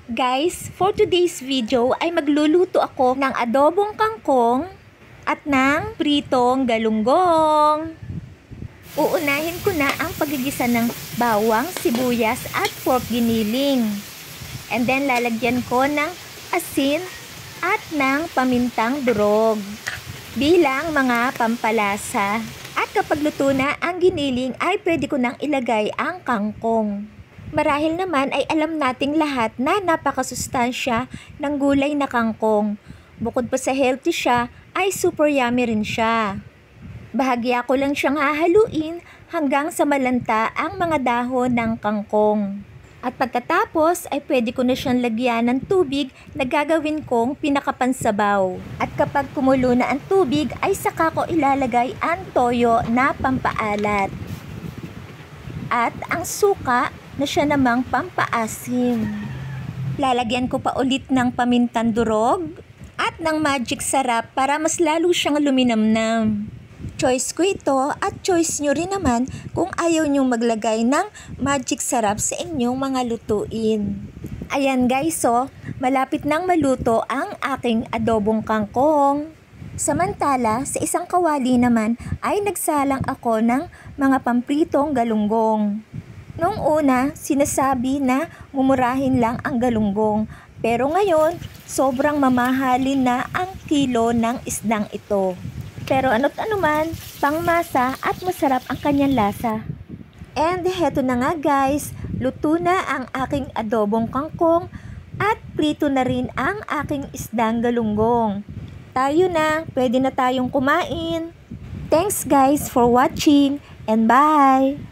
Guys, for today's video ay magluluto ako ng adobong kangkong at ng pritong galunggong. Uunahin ko na ang paggigisa ng bawang, sibuyas at pork giniling. And then lalagyan ko ng asin at ng pamintang durog bilang mga pampalasa. At kapag luto na ang giniling ay pwede ko nang ilagay ang kangkong. Marahil naman ay alam nating lahat na napakasustansya ng gulay na kangkong. Bukod pa sa healthy siya, ay super yummy rin siya. Bahagya ko lang siyang hahaluin hanggang sa malanta ang mga dahon ng kangkong. At pagkatapos ay pwede ko na siyang lagyan ng tubig na gagawin kong pinakapansabaw. At kapag kumulo na ang tubig ay saka ko ilalagay ang toyo na pampaalat. At ang suka na siya namang pampaasim. Lalagyan ko pa ulit ng pamintang durog at ng magic sarap para mas lalo siyang luminamnam. Choice ko ito at choice nyo rin naman kung ayaw nyong maglagay ng magic sarap sa inyong mga lutuin. Ayan guys, malapit nang maluto ang aking adobong kangkong. Samantala, sa isang kawali naman ay nagsalang ako ng mga pampritong galunggong. Noong una, sinasabi na mumurahin lang ang galunggong. Pero ngayon, sobrang mamahalin na ang kilo ng isdang ito. Pero ano't ano man, pangmasa at masarap ang kanyang lasa. And heto na nga guys, luto na ang aking adobong kangkong at prito na rin ang aking isdang galunggong. Tayo na, pwede na tayong kumain. Thanks guys for watching and bye!